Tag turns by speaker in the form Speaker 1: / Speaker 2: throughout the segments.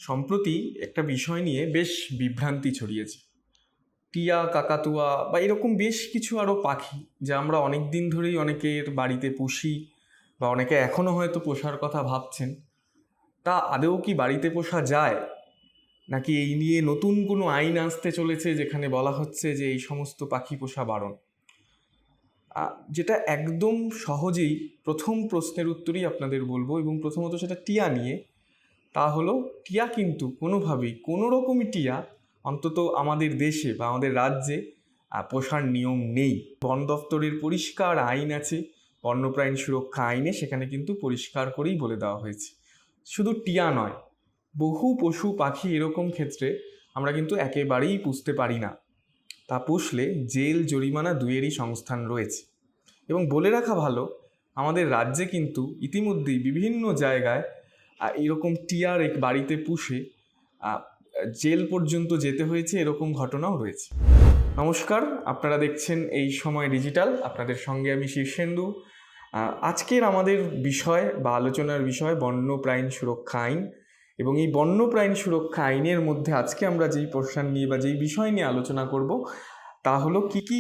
Speaker 1: সম্প্রতি একটা বিষয় নিয়ে বেশ বিভ্রান্তি ছড়িয়েছে। টিয়া, কাকাতুয়া বা এরকম বেশ কিছু আরও পাখি যা আমরা অনেক দিন ধরেই অনেকের বাড়িতে পুষি বা অনেকে এখনও হয়তো পোষার কথা ভাবছেন, তা আদৌ কি বাড়িতে পোষা যায়, নাকি এই নিয়ে নতুন কোনো আইন আসতে চলেছে যেখানে বলা হচ্ছে যে এই সমস্ত পাখি পোষা বারণ? যেটা একদম সহজেই প্রথম প্রশ্নের উত্তরই আপনাদের বলবো, এবং প্রথমত সেটা টিয়া নিয়ে। তা হলো, টিয়া কিন্তু কোনোভাবেই কোনো রকমই টিয়া অন্তত আমাদের দেশে বা আমাদের রাজ্যে পোষার নিয়ম নেই। বন দপ্তরের পরিষ্কার আইন আছে, বন্যপ্রাণী সুরক্ষা আইনে সেখানে কিন্তু পরিষ্কার করেই বলে দেওয়া হয়েছে। শুধু টিয়া নয়, বহু পশু পাখি এরকম ক্ষেত্রে আমরা কিন্তু একেবারেই পুষতে পারি না। তা পুষলে জেল, জরিমানা দুইয়েরই সংস্থান রয়েছে। এবং বলে রাখা ভালো, আমাদের রাজ্যে কিন্তু ইতিমধ্যেই বিভিন্ন জায়গায় এরকম টিয়ার বাড়িতে পুষে জেল পর্যন্ত যেতে হয়েছে, এরকম ঘটনাও রয়েছে। নমস্কার, আপনারা দেখছেন এই সময় ডিজিটাল, আপনাদের সঙ্গে আমি শীর্ষেন্দু। আজকের আমাদের বিষয় বা আলোচনার বিষয় বন্যপ্রাণী সুরক্ষা আইন। এবং এই বন্যপ্রাণী সুরক্ষা আইনের মধ্যে আজকে আমরা যেই পোর্শন নিয়ে বা যেই বিষয় নিয়ে আলোচনা করব তা হলো কি কি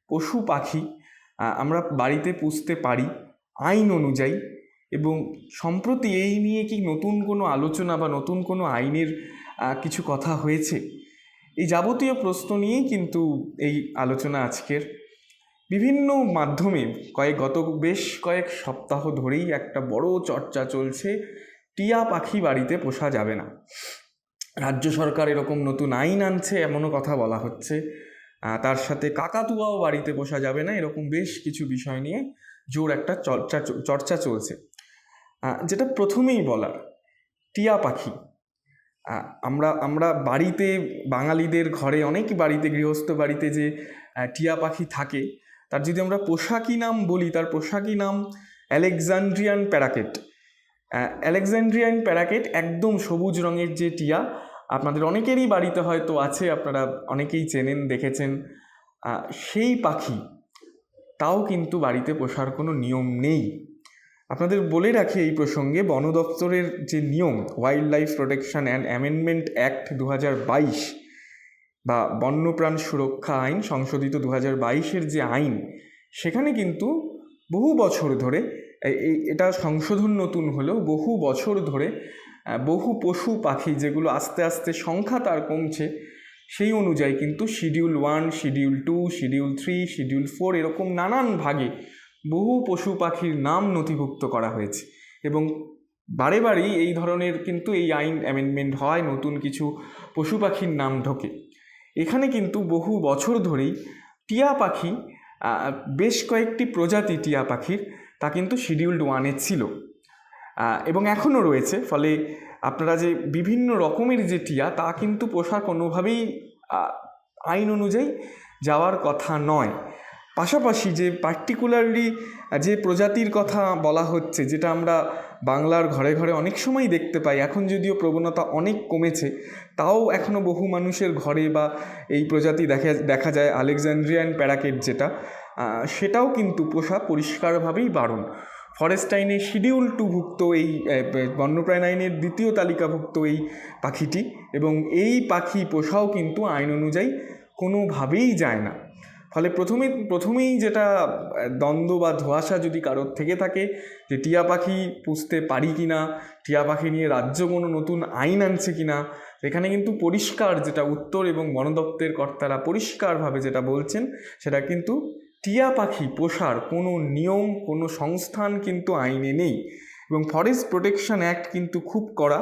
Speaker 1: পশু পাখি আমরা বাড়িতে পুষতে পারি আইন অনুযায়ী, এবং সম্প্রতি এই নিয়ে কি নতুন কোনো আলোচনা বা নতুন কোনো আইনের কিছু কথা হয়েছে। এই যাবতীয় প্রশ্ন নিয়েই কিন্তু এই আলোচনা আজকের। বিভিন্ন মাধ্যমে গত বেশ কয়েক সপ্তাহ ধরেই একটা বড় চর্চা চলছে, টিয়া পাখি বাড়িতে পোষা যাবে না। রাজ্য সরকার এরকম নতুন আইন আনছে এমনও কথা বলা হচ্ছে। তার সাথে কাকাতুয়াও বাড়িতে পোষা যাবে না, এরকম বেশ কিছু বিষয় নিয়ে জোর একটা চর্চা চলছে। যেটা প্রথমেই বলার, টিয়া পাখি আমরা বাড়িতে, বাঙালিদের ঘরে অনেক বাড়িতে, গৃহস্থ বাড়িতে যে টিয়া পাখি থাকে, তার যদি আমরা পোশাকি নাম বলি, তার পোশাকি নাম আলেকজান্ড্রিয়ান প্যারাকেট। আলেকজান্ড্রিয়ান প্যারাকেট একদম সবুজ রঙের যে টিয়া, আপনাদের অনেকেরই বাড়িতে হয়তো আছে, আপনারা অনেকেই চেনেন, দেখেছেন। সেই পাখি তাও কিন্তু বাড়িতে পোষার কোনো নিয়ম নেই। আপনাদের বলে রাখি এই প্রসঙ্গে, বন দপ্তরের যে নিয়ম, wild life protection and amendment act 2022 বা বন্যপ্রাণ সুরক্ষা আইন সংশোধিত 2022-এর যে আইন, সেখানে কিন্তু বহু বছর ধরে এটা সংশোধন নতুন হলেও বহু বছর ধরে বহু পশু পাখি যেগুলো আস্তে আস্তে সংখ্যা তার কমছে, সেই অনুযায়ী কিন্তু শিডিউল 1, শিডিউল 2, শিডিউল 3, শিডিউল 4 এরকম নানান ভাগে বহু পশু পাখির নাম নথিভুক্ত করা হয়েছে। এবং বারে বারেই এই ধরনের কিন্তু এই আইন অ্যামেন্ডমেন্ট হয়, নতুন কিছু পশু পাখির নাম ঢোকে। এখানে কিন্তু বহু বছর ধরেই টিয়া পাখি, বেশ কয়েকটি প্রজাতি টিয়া পাখির, তা কিন্তু শিডিউল্ড 1-এ ছিল এবং এখনও রয়েছে। ফলে আপনারা যে বিভিন্ন রকমের যে টিয়া, তা কিন্তু পোষা কোনোভাবেই আইন অনুযায়ী যাওয়ার কথা নয়। পাশাপাশি যে পার্টিকুলারলি যে প্রজাতির কথা বলা হচ্ছে, যেটা আমরা বাংলার ঘরে ঘরে অনেক সময় দেখতে পাই, এখন যদিও প্রবণতা অনেক কমেছে, তাও এখনও বহু মানুষের ঘরে বা এই প্রজাতি দেখা যায়, আলেকজান্ড্রিয়ান প্যারাকেট যেটা, সেটাও কিন্তু পোষা পরিষ্কারভাবেই বারণ। ফরেস্ট আইনে শিডিউল 2ভুক্ত এই বন্যপ্রাণী আইনের দ্বিতীয় তালিকাভুক্ত এই পাখিটি, এবং এই পাখি পোষাও কিন্তু আইন অনুযায়ী কোনোভাবেই যায় না। ফলে প্রথমেই যেটা দ্বন্দ্ব বা ধোঁয়াশা যদি কারোর থেকে থাকে যে টিয়া পাখি পুষতে পারি কি না, টিয়া পাখি নিয়ে রাজ্য কোনো নতুন আইন আনছে কি না, এখানে কিন্তু পরিষ্কার যেটা উত্তর, এবং বন দপ্তরের কর্তারা পরিষ্কারভাবে যেটা বলছেন, সেটা কিন্তু টিয়া পাখি পোষার কোনো নিয়ম, কোনো সংস্থান কিন্তু আইনে নেই। এবং ফরেস্ট প্রোটেকশন অ্যাক্ট কিন্তু খুব কড়া,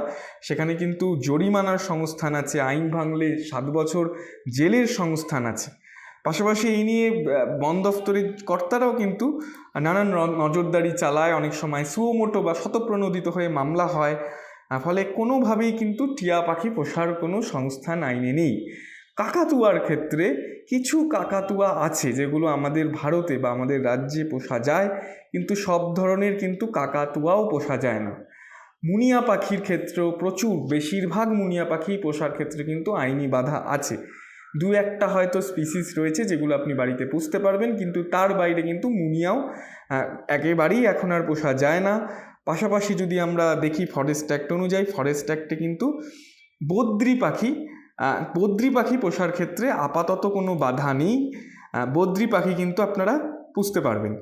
Speaker 1: সেখানে কিন্তু জরিমানার সংস্থান আছে, আইন ভাঙলে 7 বছর জেলের সংস্থান আছে। পাশাপাশি এই নিয়ে বন দফতরের কর্তারাও কিন্তু নানান নজরদারি চালায়, অনেক সময় সুমোটো বা স্বতঃপ্রণোদিত হয়ে মামলা হয়। ফলে কোনোভাবেই কিন্তু টিয়া পাখি পোষার কোনো সংস্থান আইনে নেই। কাকাতুয়ার ক্ষেত্রে কিছু কাকাতুয়া আছে যেগুলো আমাদের ভারতে বা আমাদের রাজ্যে পোষা যায়, কিন্তু সব ধরনের কিন্তু কাকাতুয়াও পোষা যায় না। মুনিয়া পাখির ক্ষেত্রেও বেশিরভাগ মুনিয়া পাখি পোষার ক্ষেত্রে কিন্তু আইনি বাধা আছে। 2-1টা হয়তো স্পিসিস রয়েছে যেগুলো আপনি বাড়িতে পুষতে পারবেন, কিন্তু তার বাইরে কিন্তু মুনিয়াও একেবারেই এখন আর পোষা যায় না। পাশাপাশি যদি আমরা দেখি ফরেস্ট অ্যাক্ট অনুযায়ী, ফরেস্ট অ্যাক্টে কিন্তু বদ্রি পাখি পোষার ক্ষেত্রে আপাতত কোনো বাধা নেই। বদ্রি পাখি কিন্তু আপনারা পুষতে পারবেন।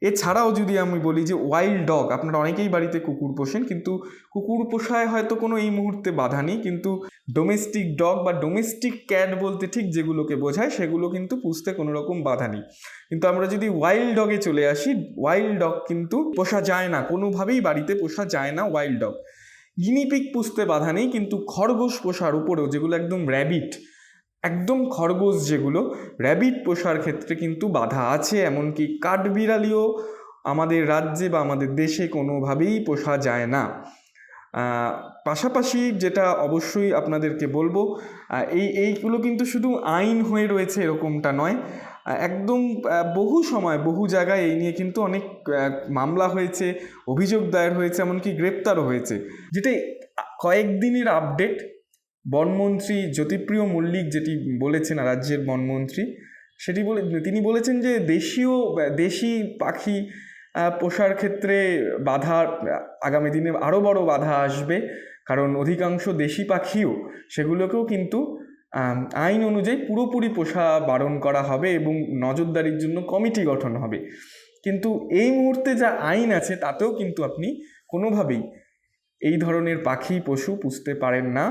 Speaker 1: এছাড়াও যদি আমি বলি যে ওয়াইল্ড ডগ, আপনারা অনেকেই বাড়িতে কুকুর পোষেন, কিন্তু কুকুর পোষায় হয়তো কোনো এই মুহূর্তে বাধা নেই, কিন্তু ডোমেস্টিক ডগ বা ডোমেস্টিক ক্যাট বলতে ঠিক যেগুলোকে বোঝায় সেগুলো কিন্তু পুষতে কোনো রকম বাধা নেই। কিন্তু আমরা যদি ওয়াইল্ড ডগে চলে আসি, ওয়াইল্ড ডগ কিন্তু পোষা যায় না, কোনোভাবেই বাড়িতে পোষা যায় না ওয়াইল্ড ডগ। গিনিপিগ পুষতে বাধা নেই, কিন্তু খরগোশ পোষার উপরেও, যেগুলো একদম খরগোশ যেগুলো, র্যাবিট পোষার ক্ষেত্রে কিন্তু বাধা আছে। এমনকি কাঠবিড়ালিও আমাদের রাজ্যে বা আমাদের দেশে কোনোভাবেই পোষা যায় না। পাশাপাশি যেটা অবশ্যই আপনাদেরকে বলবো, এইগুলো কিন্তু শুধু আইন হয়ে রয়েছে এরকমটা নয়, একদম বহু জায়গায় এই নিয়ে কিন্তু অনেক মামলা হয়েছে, অভিযোগ দায়ের হয়েছে, এমনকি গ্রেপ্তারও হয়েছে। যেটা কয়েকদিনের আপডেট, বনমন্ত্রী জ্যোতিপ্রিয় মল্লিক যেটি বলেছেন, রাজ্যের বনমন্ত্রী, তিনি বলেছেন যে দেশি পাখি পোষার ক্ষেত্রে আগামী দিনে আরও বড় বাধা আসবে, কারণ অধিকাংশ দেশি পাখিও সেগুলোকেও কিন্তু আইন অনুযায়ী পুরোপুরি পোষা বারণ করা হবে এবং নজরদারির জন্য কমিটি গঠন হবে। কিন্তু এই মুহূর্তে যা আইন আছে তাতেও কিন্তু আপনি কোনোভাবেই এই ধরনের পাখি পশু পুষতে পারেন না।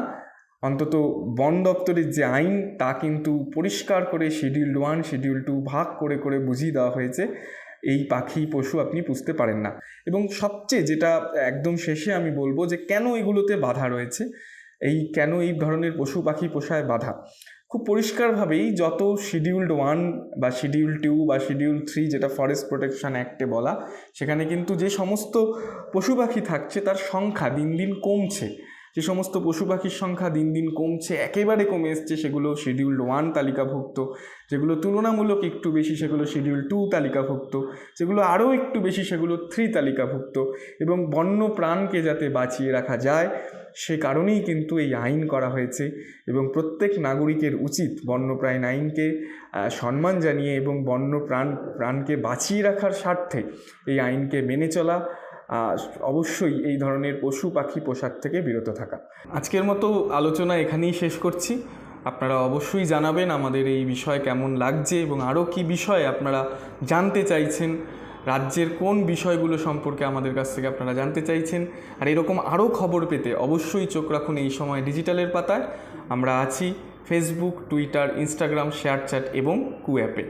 Speaker 1: অন্তত বন দপ্তরের যে আইন তা কিন্তু পরিষ্কার করে শিডিউল 1, শিডিউল 2 ভাগ করে করে বুঝিয়ে দেওয়া হয়েছে, এই পাখি পশু আপনি পুষতে পারেন না। এবং সবচেয়ে যেটা একদম শেষে আমি বলবো যে কেন এগুলোতে বাধা রয়েছে, কেন এই ধরনের পশু পাখি পোষায় বাধা, খুব পরিষ্কারভাবেই যত শিডিউল্ড 1 বা শিডিউল 2 বা শিডিউল 3 যেটা ফরেস্ট প্রোটেকশন অ্যাক্টে বলা, সেখানে কিন্তু যে সমস্ত পশু পাখি থাকছে তার সংখ্যা দিন দিন কমছে। যে সমস্ত পশু পাখির সংখ্যা দিন দিন কমছে, একেবারে কমে এসছে, সেগুলো শিডিউল 1 তালিকাভুক্ত, যেগুলো তুলনামূলক একটু বেশি সেগুলো শিডিউল 2 তালিকাভুক্ত, যেগুলো আরও একটু বেশি সেগুলো 3 তালিকাভুক্ত। এবং বন্য প্রাণকে যাতে বাঁচিয়ে রাখা যায় সে কারণেই কিন্তু এই আইন করা হয়েছে। এবং প্রত্যেক নাগরিকের উচিত বন্যপ্রাণ আইনকে সম্মান জানিয়ে এবং প্রাণকে বাঁচিয়ে রাখার স্বার্থে এই আইনকে মেনে চলা, অবশ্যই এই ধরনের পশু পাখি পোষার থেকে বিরত থাকা। আজকের মতো আলোচনা এখানেই শেষ করছি। আপনারা অবশ্যই জানাবেন আমাদের এই বিষয় কেমন লাগছে এবং আরও কী বিষয় আপনারা জানতে চাইছেন, রাজ্যের কোন বিষয়গুলো সম্পর্কে আমাদের কাছ থেকে আপনারা জানতে চাইছেন। আর এরকম আরও খবর পেতে অবশ্যই চোখ রাখুন এই সময় ডিজিটালের পাতায়। আমরা আছি ফেসবুক, টুইটার, ইনস্টাগ্রাম, শেয়ারচ্যাট এবং কুঅ্যাপে।